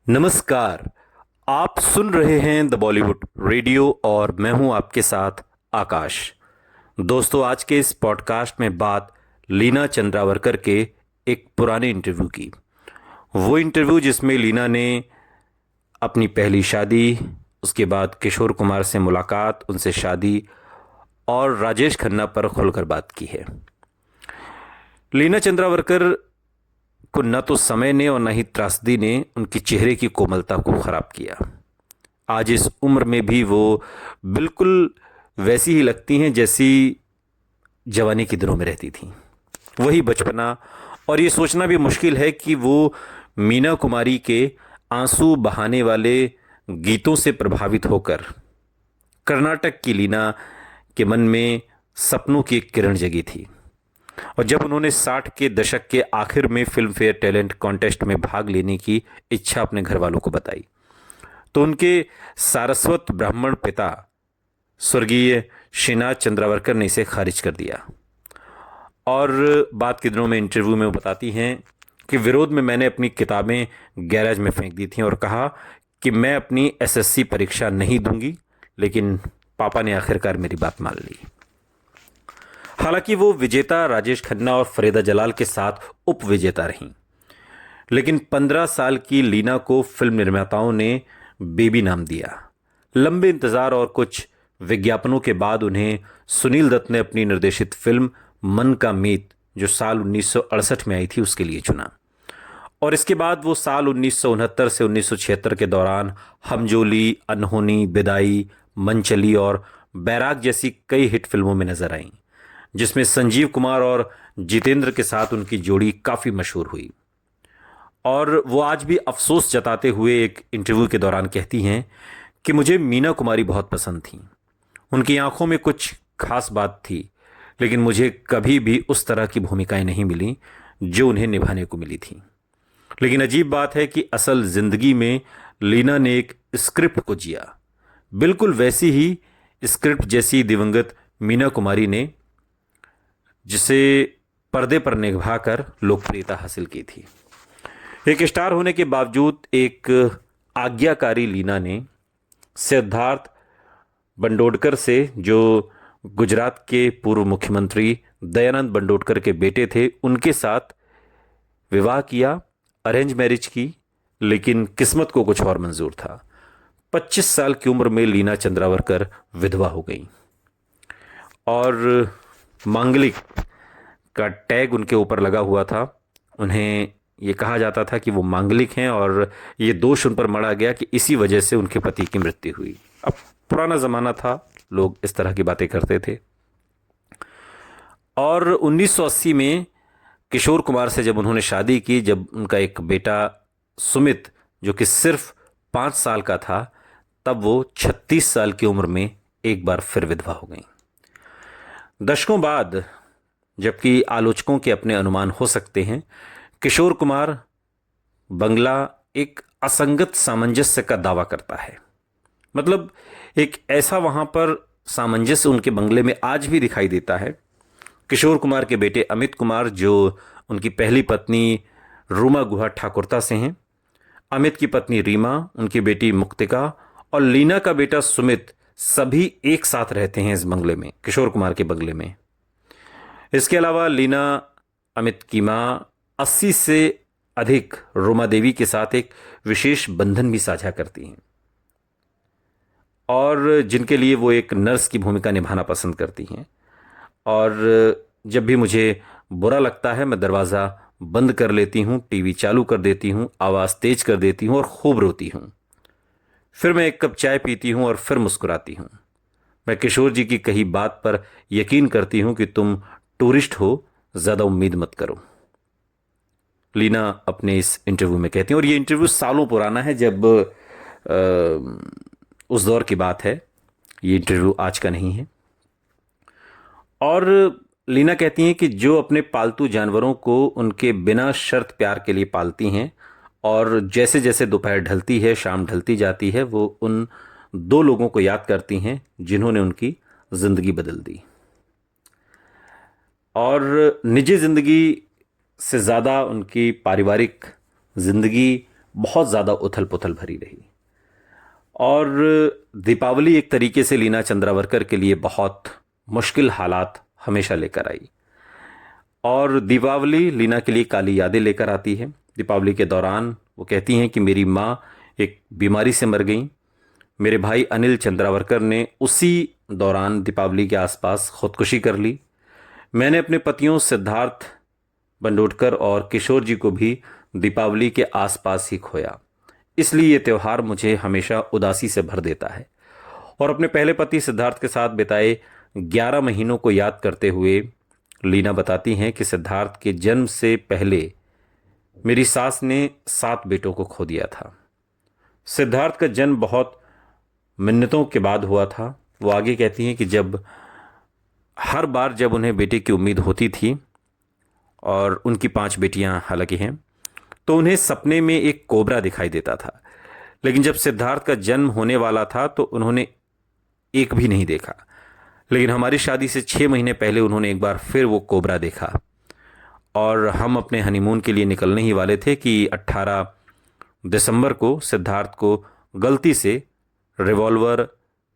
नमस्कार। आप सुन रहे हैं द बॉलीवुड रेडियो और मैं हूं आपके साथ आकाश। दोस्तों, आज के इस पॉडकास्ट में बात लीना चंद्रावरकर के एक पुराने इंटरव्यू की। वो इंटरव्यू जिसमें लीना ने अपनी पहली शादी, उसके बाद किशोर कुमार से मुलाकात, उनसे शादी और राजेश खन्ना पर खुलकर बात की है। लीना चंद्रावरकर को न तो समय ने और न ही त्रासदी ने उनके चेहरे की कोमलता को खराब किया। आज इस उम्र में भी वो बिल्कुल वैसी ही लगती हैं जैसी जवानी के दिनों में रहती थी। वही बचपना। और ये सोचना भी मुश्किल है कि वो मीना कुमारी के आंसू बहाने वाले गीतों से प्रभावित होकर कर्नाटक की लीना के मन में सपनों की एक किरण जगी थी। और जब उन्होंने 60 के दशक के आखिर में फिल्म फेयर टैलेंट कॉन्टेस्ट में भाग लेने की इच्छा अपने घर वालों को बताई, तो उनके सारस्वत ब्राह्मण पिता स्वर्गीय श्रीनाथ चंद्रावरकर ने इसे खारिज कर दिया। और बाद के दिनों में इंटरव्यू में वो बताती हैं कि विरोध में मैंने अपनी किताबें गैराज में फेंक दी थीं और कहा कि मैं अपनी एसएससी परीक्षा नहीं दूंगी, लेकिन पापा ने आखिरकार मेरी बात मान ली। हालांकि वो विजेता राजेश खन्ना और फरीदा जलाल के साथ उप विजेता रहीं, लेकिन 15 साल की लीना को फिल्म निर्माताओं ने बेबी नाम दिया। लंबे इंतजार और कुछ विज्ञापनों के बाद उन्हें सुनील दत्त ने अपनी निर्देशित फिल्म मन का मीत, जो साल 1968 में आई थी, उसके लिए चुना। और इसके बाद वो साल 1969 से 1976 के दौरान हमजोली, अनहोनी, बिदाई, मनचली और बैराग जैसी कई हिट फिल्मों में नजर आईं, जिसमें संजीव कुमार और जितेंद्र के साथ उनकी जोड़ी काफ़ी मशहूर हुई। और वो आज भी अफसोस जताते हुए एक इंटरव्यू के दौरान कहती हैं कि मुझे मीना कुमारी बहुत पसंद थी। उनकी आंखों में कुछ खास बात थी, लेकिन मुझे कभी भी उस तरह की भूमिकाएं नहीं मिली जो उन्हें निभाने को मिली थी। लेकिन अजीब बात है कि असल जिंदगी में लीना ने एक स्क्रिप्ट को जिया, बिल्कुल वैसी ही स्क्रिप्ट जैसी दिवंगत मीना कुमारी ने, जिसे पर्दे पर निभाकर लोकप्रियता हासिल की थी। एक स्टार होने के बावजूद एक आज्ञाकारी लीना ने सिद्धार्थ बंडोडकर से, जो गुजरात के पूर्व मुख्यमंत्री दयानंद बंडोडकर के बेटे थे, उनके साथ विवाह किया, अरेंज मैरिज की, लेकिन किस्मत को कुछ और मंजूर था। 25 साल की उम्र में लीना चंद्रावरकर विधवा हो गई और मांगलिक का टैग उनके ऊपर लगा हुआ था। उन्हें ये कहा जाता था कि वो मांगलिक हैं और ये दोष उन पर मढ़ा गया कि इसी वजह से उनके पति की मृत्यु हुई। अब पुराना ज़माना था, लोग इस तरह की बातें करते थे। और 1980 में किशोर कुमार से जब उन्होंने शादी की, जब उनका एक बेटा सुमित, जो कि सिर्फ 5 साल का था, तब वो 36 साल की उम्र में एक बार फिर विधवा हो गई। दशकों बाद, जबकि आलोचकों के अपने अनुमान हो सकते हैं, किशोर कुमार बंगला एक असंगत सामंजस्य का दावा करता है। मतलब एक ऐसा वहां पर सामंजस्य उनके बंगले में आज भी दिखाई देता है। किशोर कुमार के बेटे अमित कुमार, जो उनकी पहली पत्नी रूमा गुहा ठाकुरता से हैं, अमित की पत्नी रीमा, उनकी बेटी मुक्तिका और लीना का बेटा सुमित, सभी एक साथ रहते हैं इस बंगले में, किशोर कुमार के बंगले में। इसके अलावा लीना अमित की मां 80 से अधिक रूमा देवी के साथ एक विशेष बंधन भी साझा करती हैं और जिनके लिए वो एक नर्स की भूमिका निभाना पसंद करती हैं। और जब भी मुझे बुरा लगता है, मैं दरवाज़ा बंद कर लेती हूँ, टीवी चालू कर देती हूँ, आवाज़ तेज कर देती हूँ और खूब रोती हूँ। फिर मैं एक कप चाय पीती हूँ और फिर मुस्कुराती हूँ। मैं किशोर जी की कही बात पर यकीन करती हूँ कि तुम टूरिस्ट हो, ज़्यादा उम्मीद मत करो, लीना अपने इस इंटरव्यू में कहती हैं। और ये इंटरव्यू सालों पुराना है, जब उस दौर की बात है, ये इंटरव्यू आज का नहीं है। और लीना कहती हैं कि जो अपने पालतू जानवरों को उनके बिना शर्त प्यार के लिए पालती हैं, और जैसे जैसे दोपहर ढलती है, शाम ढलती जाती है, वो उन 2 लोगों को याद करती हैं जिन्होंने उनकी ज़िंदगी बदल दी। और निजी ज़िंदगी से ज़्यादा उनकी पारिवारिक ज़िंदगी बहुत ज़्यादा उथल पुथल भरी रही। और दीपावली एक तरीके से लीना चंद्रावरकर के लिए बहुत मुश्किल हालात हमेशा लेकर आई। और दीपावली लीना के लिए काली यादें लेकर आती है। दीपावली के दौरान वो कहती हैं कि मेरी माँ एक बीमारी से मर गई। मेरे भाई अनिल चंद्रावरकर ने उसी दौरान दीपावली के आसपास खुदकुशी कर ली। मैंने अपने पतियों सिद्धार्थ बंडोडकर और किशोर जी को भी दीपावली के आसपास ही खोया। इसलिए ये त्यौहार मुझे हमेशा उदासी से भर देता है। और अपने पहले पति सिद्धार्थ के साथ बिताए 11 महीनों को याद करते हुए लीना बताती हैं कि सिद्धार्थ के जन्म से पहले मेरी सास ने 7 बेटों को खो दिया था। सिद्धार्थ का जन्म बहुत मिन्नतों के बाद हुआ था। वो आगे कहती हैं कि हर बार जब उन्हें बेटे की उम्मीद होती थी, और उनकी 5 बेटियां हालांकि हैं, तो उन्हें सपने में एक कोबरा दिखाई देता था। लेकिन जब सिद्धार्थ का जन्म होने वाला था तो उन्होंने एक भी नहीं देखा। लेकिन हमारी शादी से 6 महीने पहले उन्होंने एक बार फिर वो कोबरा देखा। और हम अपने हनीमून के लिए निकलने ही वाले थे कि 18 दिसंबर को सिद्धार्थ को गलती से रिवॉल्वर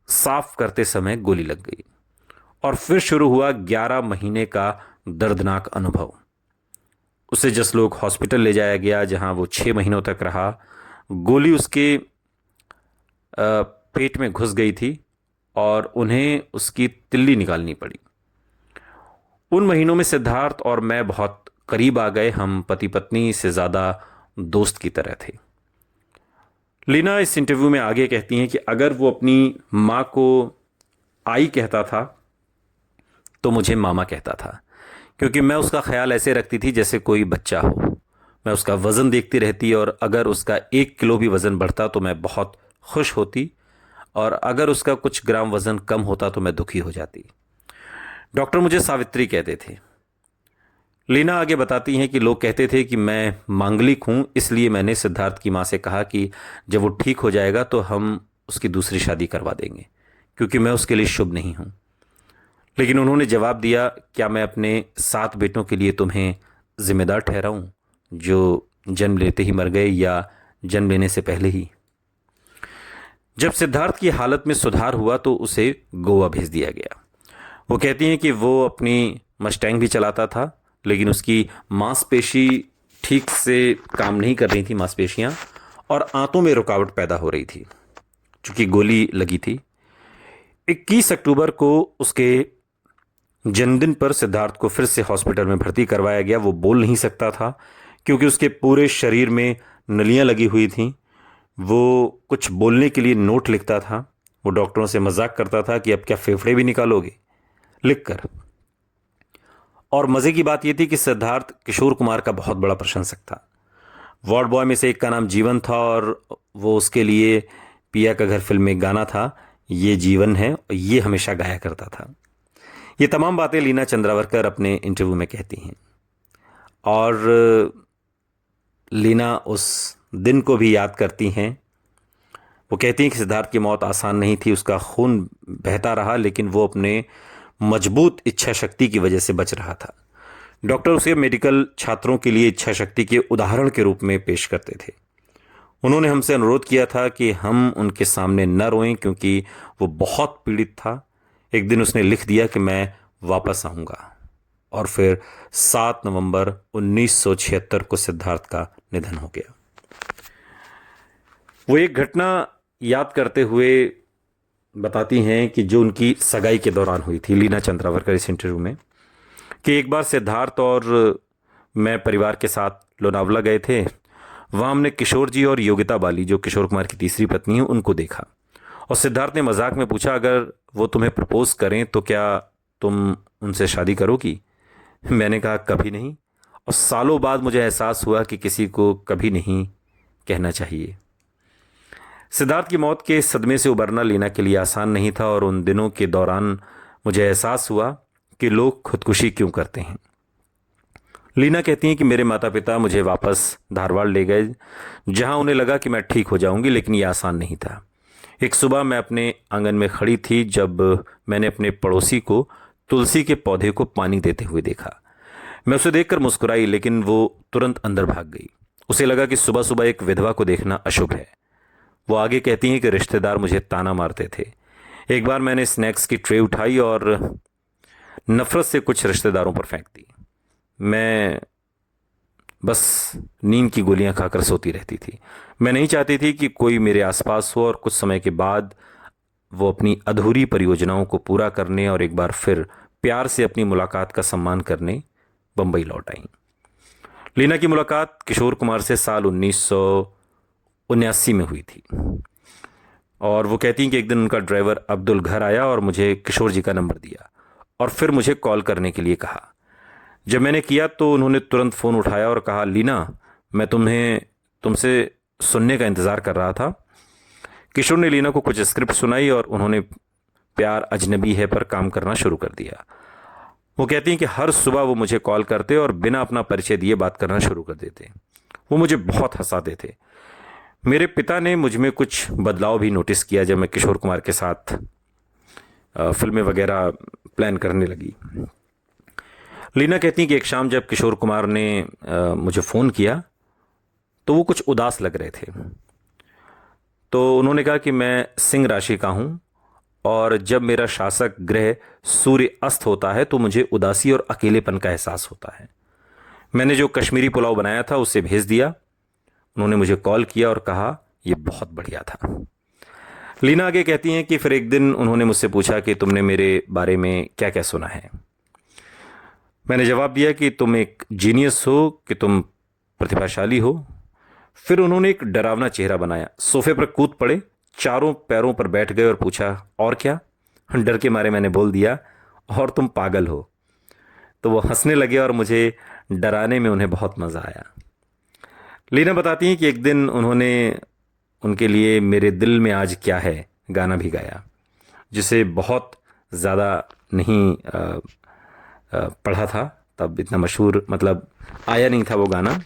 साफ करते समय गोली लग गई। और फिर शुरू हुआ 11 महीने का दर्दनाक अनुभव। उसे जसलोक हॉस्पिटल ले जाया गया, जहां वो 6 महीनों तक रहा। गोली उसके पेट में घुस गई थी और उन्हें उसकी तिल्ली निकालनी पड़ी। उन महीनों में सिद्धार्थ और मैं बहुत करीब आ गए। हम पति पत्नी से ज़्यादा दोस्त की तरह थे। लीना इस इंटरव्यू में आगे कहती हैं कि अगर वो अपनी माँ को आई कहता था तो मुझे मामा कहता था, क्योंकि मैं उसका ख्याल ऐसे रखती थी जैसे कोई बच्चा हो। मैं उसका वज़न देखती रहती और अगर उसका 1 किलो भी वज़न बढ़ता तो मैं बहुत खुश होती, और अगर उसका कुछ ग्राम वज़न कम होता तो मैं दुखी हो जाती। डॉक्टर मुझे सावित्री कहते थे। लीना आगे बताती हैं कि लोग कहते थे कि मैं मांगलिक हूँ, इसलिए मैंने सिद्धार्थ की माँ से कहा कि जब वो ठीक हो जाएगा तो हम उसकी दूसरी शादी करवा देंगे, क्योंकि मैं उसके लिए शुभ नहीं हूँ। लेकिन उन्होंने जवाब दिया, क्या मैं अपने 7 बेटों के लिए तुम्हें जिम्मेदार ठहराऊं जो जन्म लेते ही मर गए या जन्म लेने से पहले ही। जब सिद्धार्थ की हालत में सुधार हुआ तो उसे गोवा भेज दिया गया। वो कहती हैं कि वो अपनी मस्टैंग भी चलाता था, लेकिन उसकी मांसपेशी ठीक से काम नहीं कर रही थी, मांसपेशियां, और आंतों में रुकावट पैदा हो रही थी क्योंकि गोली लगी थी। 21 अक्टूबर को उसके जन्मदिन पर सिद्धार्थ को फिर से हॉस्पिटल में भर्ती करवाया गया। वो बोल नहीं सकता था क्योंकि उसके पूरे शरीर में नलियां लगी हुई थीं। वो कुछ बोलने के लिए नोट लिखता था। वो डॉक्टरों से मजाक करता था कि अब क्या फेफड़े भी निकालोगे लिखकर। और मज़े की बात यह थी कि सिद्धार्थ किशोर कुमार का बहुत बड़ा प्रशंसक था। वार्ड बॉय में से एक का नाम जीवन था और वो उसके लिए पिया का घर फिल्म में गाना था, ये जीवन है, और ये हमेशा गाया करता था। ये तमाम बातें लीना चंद्रावरकर अपने इंटरव्यू में कहती हैं। और लीना उस दिन को भी याद करती हैं। वो कहती हैं कि सिद्धार्थ की मौत आसान नहीं थी, उसका खून बहता रहा, लेकिन वो अपने मजबूत इच्छा शक्ति की वजह से बच रहा था। डॉक्टर उसे मेडिकल छात्रों के लिए इच्छा शक्ति के उदाहरण के रूप में पेश करते थे। उन्होंने हमसे अनुरोध किया था कि हम उनके सामने न रोएं, क्योंकि वो बहुत पीड़ित था। एक दिन उसने लिख दिया कि मैं वापस आऊँगा, और फिर 7 नवंबर 1976 को सिद्धार्थ का निधन हो गया। वो एक घटना याद करते हुए बताती हैं कि जो उनकी सगाई के दौरान हुई थी, लीना चंद्रावरकर इस इंटरव्यू में, कि एक बार सिद्धार्थ और मैं परिवार के साथ लोनावला गए थे। वहाँ हमने किशोर जी और योगिता बाली, जो किशोर कुमार की तीसरी पत्नी है, उनको देखा। और सिद्धार्थ ने मजाक में पूछा, अगर वो तुम्हें प्रपोज करें तो क्या तुम उनसे शादी करोगी? मैंने कहा कभी नहीं। और सालों बाद मुझे एहसास हुआ कि किसी को कभी नहीं कहना चाहिए। सिद्धार्थ की मौत के सदमे से उबरना लीना के लिए आसान नहीं था, और उन दिनों के दौरान मुझे एहसास हुआ कि लोग खुदकुशी क्यों करते हैं। लीना कहती हैं कि मेरे माता पिता मुझे वापस धारवाड़ ले गए, जहां उन्हें लगा कि मैं ठीक हो जाऊंगी, लेकिन यह आसान नहीं था। एक सुबह मैं अपने आंगन में खड़ी थी जब मैंने अपने पड़ोसी को तुलसी के पौधे को पानी देते हुए देखा। मैं उसे देखकर मुस्कुराई, लेकिन वो तुरंत अंदर भाग गई। उसे लगा कि सुबह सुबह एक विधवा को देखना अशुभ है। वो आगे कहती हैं कि रिश्तेदार मुझे ताना मारते थे। एक बार मैंने स्नैक्स की ट्रे उठाई और नफरत से कुछ रिश्तेदारों पर फेंक दी। मैं बस नींद की गोलियां खाकर सोती रहती थी। मैं नहीं चाहती थी कि कोई मेरे आसपास हो, और कुछ समय के बाद वो अपनी अधूरी परियोजनाओं को पूरा करने और एक बार फिर प्यार से अपनी मुलाकात का सम्मान करने बंबई लौट आईं। लीना की मुलाकात किशोर कुमार से साल 1979 में हुई थी, और वो कहती हैं कि एक दिन उनका ड्राइवर अब्दुल घर आया और मुझे किशोर जी का नंबर दिया और फिर मुझे कॉल करने के लिए कहा। जब मैंने किया तो उन्होंने तुरंत फ़ोन उठाया और कहा, लीना, मैं तुमसे सुनने का इंतज़ार कर रहा था। किशोर ने लीना को कुछ स्क्रिप्ट सुनाई और उन्होंने प्यार अजनबी है पर काम करना शुरू कर दिया। वो कहती हैं कि हर सुबह वो मुझे कॉल करते और बिना अपना परिचय दिए बात करना शुरू कर देते। वो मुझे बहुत हंसाते थे। मेरे पिता ने मुझ में कुछ बदलाव भी नोटिस किया जब मैं किशोर कुमार के साथ फिल्में वगैरह प्लान करने लगी। लीना कहती हैं कि एक शाम जब किशोर कुमार ने मुझे फ़ोन किया तो वो कुछ उदास लग रहे थे। तो उन्होंने कहा कि मैं सिंह राशि का हूँ और जब मेरा शासक ग्रह सूर्य अस्त होता है तो मुझे उदासी और अकेलेपन का एहसास होता है। मैंने जो कश्मीरी पुलाव बनाया था उसे भेज दिया। उन्होंने मुझे कॉल किया और कहा यह बहुत बढ़िया था। लीना आगे कहती हैं कि फिर एक दिन उन्होंने मुझसे पूछा कि तुमने मेरे बारे में क्या क्या सुना है। मैंने जवाब दिया कि तुम एक जीनियस हो, कि तुम प्रतिभाशाली हो। फिर उन्होंने एक डरावना चेहरा बनाया, सोफे पर कूद पड़े, चारों पैरों पर बैठ गए और पूछा, और क्या? डर के मारे मैंने बोल दिया, और तुम पागल हो। तो वो हंसने लगे और मुझे डराने में उन्हें बहुत मज़ा आया। लीना बताती हैं कि एक दिन उन्होंने उनके लिए मेरे दिल में आज क्या है गाना भी गाया, जिसे बहुत ज़्यादा नहीं पढ़ा था, तब इतना मशहूर मतलब आया नहीं था वो गाना।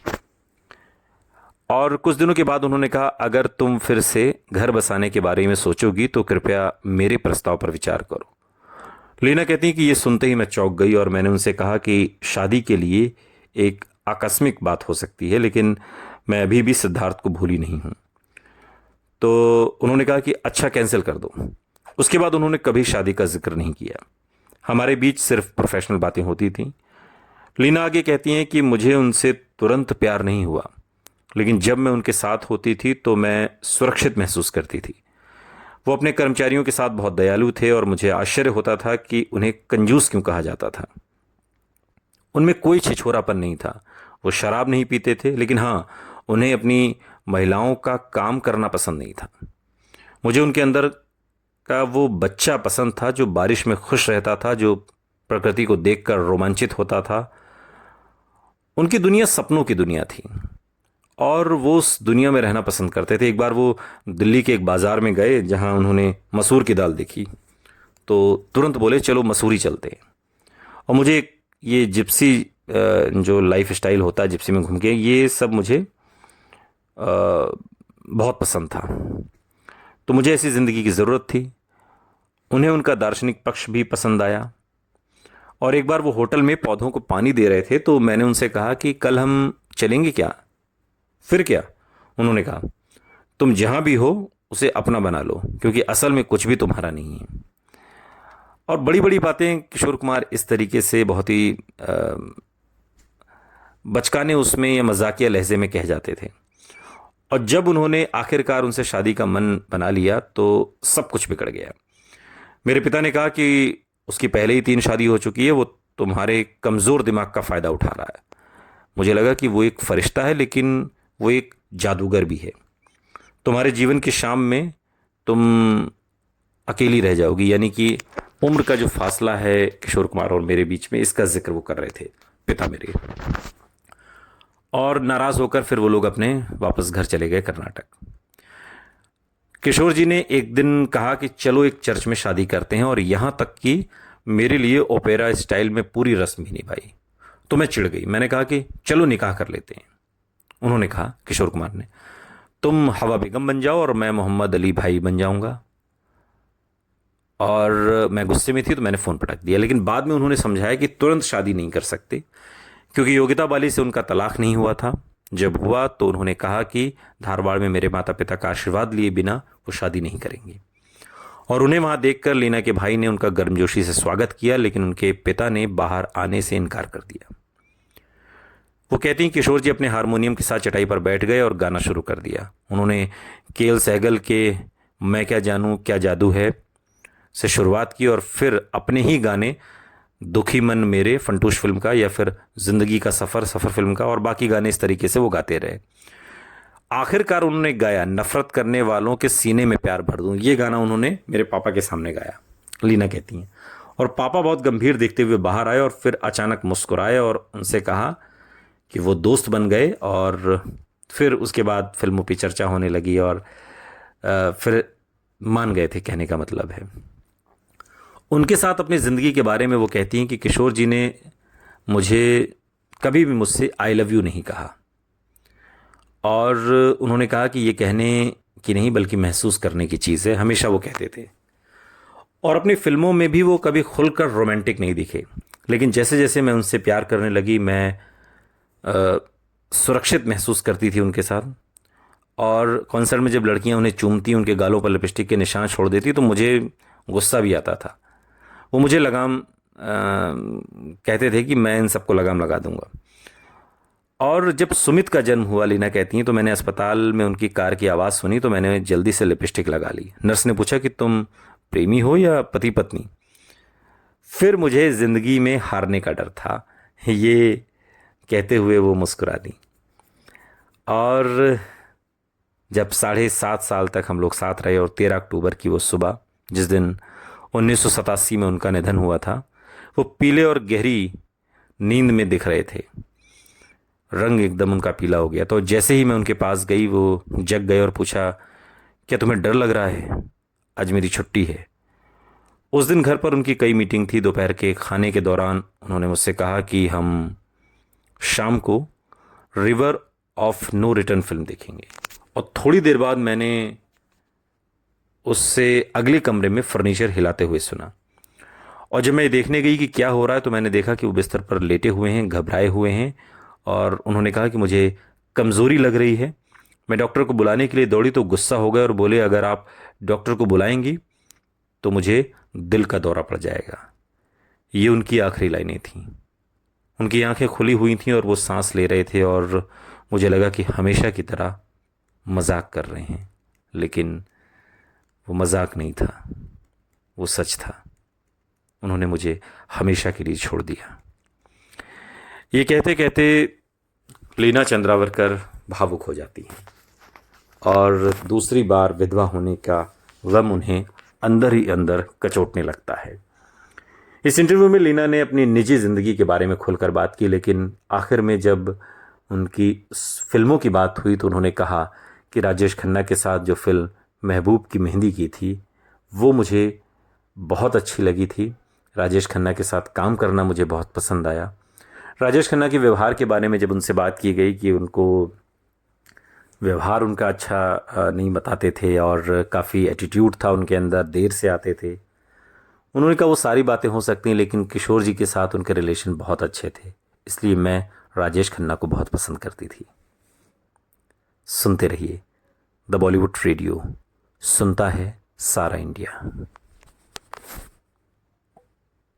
और कुछ दिनों के बाद उन्होंने कहा, अगर तुम फिर से घर बसाने के बारे में सोचोगी तो कृपया मेरे प्रस्ताव पर विचार करो। लीना कहती हैं कि ये सुनते ही मैं चौंक गई और मैंने उनसे कहा कि शादी के लिए एक आकस्मिक बात हो सकती है, लेकिन मैं अभी भी सिद्धार्थ को भूली नहीं हूँ। तो उन्होंने कहा कि अच्छा, कैंसिल कर दो। उसके बाद उन्होंने कभी शादी का जिक्र नहीं किया। हमारे बीच सिर्फ प्रोफेशनल बातें होती थीं। लीना आगे कहती हैं कि मुझे उनसे तुरंत प्यार नहीं हुआ, लेकिन जब मैं उनके साथ होती थी तो मैं सुरक्षित महसूस करती थी। वो अपने कर्मचारियों के साथ बहुत दयालु थे और मुझे आश्चर्य होता था कि उन्हें कंजूस क्यों कहा जाता था। उनमें कोई छिछोरापन नहीं था। वो शराब नहीं पीते थे, लेकिन हाँ, उन्हें अपनी महिलाओं का काम करना पसंद नहीं था। मुझे उनके अंदर का वो बच्चा पसंद था जो बारिश में खुश रहता था, जो प्रकृति को देखकर रोमांचित होता था। उनकी दुनिया सपनों की दुनिया थी और वो उस दुनिया में रहना पसंद करते थे। एक बार वो दिल्ली के एक बाज़ार में गए जहां उन्होंने मसूर की दाल देखी, तो तुरंत बोले, चलो मसूरी चलते हैं। और मुझे ये जिप्सी जो लाइफ स्टाइल होता है जिप्सी में घूम के, ये सब मुझे बहुत पसंद था। तो मुझे ऐसी ज़िंदगी की ज़रूरत थी। उन्हें उनका दार्शनिक पक्ष भी पसंद आया। और एक बार वो होटल में पौधों को पानी दे रहे थे तो मैंने उनसे कहा कि कल हम चलेंगे क्या? फिर क्या? उन्होंने कहा, तुम जहां भी हो उसे अपना बना लो, क्योंकि असल में कुछ भी तुम्हारा नहीं है। और बड़ी बड़ी बातें किशोर कुमार इस तरीके से बहुत ही बचकाने उसमें या मजाकिया लहजे में कह जाते थे। और जब उन्होंने आखिरकार उनसे शादी का मन बना लिया तो सब कुछ बिगड़ गया। मेरे पिता ने कहा कि उसकी पहले ही 3 शादी हो चुकी है, वो तुम्हारे कमज़ोर दिमाग का फ़ायदा उठा रहा है। मुझे लगा कि वो एक फरिश्ता है, लेकिन वो एक जादूगर भी है। तुम्हारे जीवन की शाम में तुम अकेली रह जाओगी। यानी कि उम्र का जो फासला है किशोर कुमार और मेरे बीच में, इसका जिक्र वो कर रहे थे, पिता मेरे। और नाराज़ होकर फिर वो लोग अपने वापस घर चले गए कर्नाटक। किशोर जी ने एक दिन कहा कि चलो एक चर्च में शादी करते हैं, और यहाँ तक कि मेरे लिए ओपेरा स्टाइल में पूरी रस्म भी निभाई। तो मैं चिढ़ गई। मैंने कहा कि चलो निकाह कर लेते हैं। उन्होंने कहा, किशोर कुमार ने, तुम हवा बेगम बन जाओ और मैं मोहम्मद अली भाई बन जाऊंगा। और मैं गुस्से में थी तो मैंने फ़ोन पटक दिया। लेकिन बाद में उन्होंने समझाया कि तुरंत शादी नहीं कर सकते, क्योंकि योगिता बाली से उनका तलाक नहीं हुआ था जब हुआ तो उन्होंने कहा कि धारवाड़ में मेरे माता पिता का आशीर्वाद लिए बिना वो शादी नहीं करेंगी। और उन्हें वहाँ देखकर लीना के भाई ने उनका गर्मजोशी से स्वागत किया, लेकिन उनके पिता ने बाहर आने से इनकार कर दिया। वो कहती हैं किशोर जी अपने हारमोनियम के साथ चटाई पर बैठ गए और गाना शुरू कर दिया। उन्होंने के.एल. सहगल के मैं क्या जानूं क्या जादू है से शुरुआत की और फिर अपने ही गाने दुखी मन मेरे फंटूश फिल्म का, या फिर जिंदगी का सफ़र फिल्म का, और बाकी गाने इस तरीके से वो गाते रहे। आखिरकार उन्होंने गाया नफरत करने वालों के सीने में प्यार भर दूं। ये गाना उन्होंने मेरे पापा के सामने गाया, लीना कहती हैं। और पापा बहुत गंभीर देखते हुए बाहर आए और फिर अचानक मुस्कुराए और उनसे कहा कि वो दोस्त बन गए। और फिर उसके बाद फिल्मों की चर्चा होने लगी और फिर मान गए थे, कहने का मतलब है। उनके साथ अपनी ज़िंदगी के बारे में वो कहती हैं कि किशोर जी ने मुझे कभी भी मुझसे आई लव यू नहीं कहा, और उन्होंने कहा कि ये कहने की नहीं बल्कि महसूस करने की चीज़ है, हमेशा वो कहते थे। और अपनी फिल्मों में भी वो कभी खुलकर रोमांटिक नहीं दिखे, लेकिन जैसे जैसे मैं उनसे प्यार करने लगी मैं सुरक्षित महसूस करती थी उनके साथ। और कॉन्सर्ट में जब लड़कियां उन्हें चूमती, उनके गालों पर लिपस्टिक के निशान छोड़ देती तो मुझे गुस्सा भी आता था। वो मुझे लगाम कहते थे कि मैं इन सबको लगाम लगा दूंगा। और जब सुमित का जन्म हुआ, लीना कहती हैं, तो मैंने अस्पताल में उनकी कार की आवाज़ सुनी तो मैंने जल्दी से लिपस्टिक लगा ली। नर्स ने पूछा कि तुम प्रेमी हो या पति पत्नी। फिर मुझे ज़िंदगी में हारने का डर था, ये कहते हुए वो मुस्कुरा दी। और जब 7.5 साल तक हम लोग साथ रहे और 13 अक्टूबर की वो सुबह जिस दिन 1987 में उनका निधन हुआ था, वो पीले और गहरी नींद में दिख रहे थे। रंग एकदम उनका पीला हो गया। तो जैसे ही मैं उनके पास गई वो जग गए और पूछा क्या तुम्हें डर लग रहा है, आज मेरी छुट्टी है। उस दिन घर पर उनकी कई मीटिंग थी। दोपहर के खाने के दौरान उन्होंने मुझसे कहा कि हम शाम को river of no return film देखेंगे। और थोड़ी देर बाद मैंने उससे अगले कमरे में फर्नीचर हिलाते हुए सुना। और जब मैं देखने गई कि क्या हो रहा है तो मैंने देखा कि वो बिस्तर पर लेटे हुए हैं, घबराए हुए हैं। और उन्होंने कहा कि मुझे कमज़ोरी लग रही है। मैं डॉक्टर को बुलाने के लिए दौड़ी तो गुस्सा हो गए और बोले अगर आप डॉक्टर को बुलाएंगी तो मुझे दिल का दौरा पड़ जाएगा। ये उनकी आखिरी लाइनें थीं। उनकी आंखें खुली हुई थीं और वो सांस ले रहे थे और मुझे लगा कि हमेशा की तरह मजाक कर रहे हैं, लेकिन वो मजाक नहीं था, वो सच था। उन्होंने मुझे हमेशा के लिए छोड़ दिया। ये कहते कहते लीना चंद्रावरकर भावुक हो जाती हैं और दूसरी बार विधवा होने का गम उन्हें अंदर ही अंदर कचोटने लगता है। इस इंटरव्यू में लीना ने अपनी निजी ज़िंदगी के बारे में खुलकर बात की, लेकिन आखिर में जब उनकी फिल्मों की बात हुई तो उन्होंने कहा कि राजेश खन्ना के साथ जो फिल्म महबूब की मेहंदी की थी वो मुझे बहुत अच्छी लगी थी। राजेश खन्ना के साथ काम करना मुझे बहुत पसंद आया। राजेश खन्ना के व्यवहार के बारे में जब उनसे बात की गई कि उनको व्यवहार उनका अच्छा नहीं बताते थे और काफ़ी एटीट्यूड था उनके अंदर, देर से आते थे, उन्होंने कहा वो सारी बातें हो सकती हैं लेकिन किशोर जी के साथ उनके रिलेशन बहुत अच्छे थे, इसलिए मैं राजेश खन्ना को बहुत पसंद करती थी। सुनते रहिए द बॉलीवुड रेडियो, सुनता है सारा इंडिया।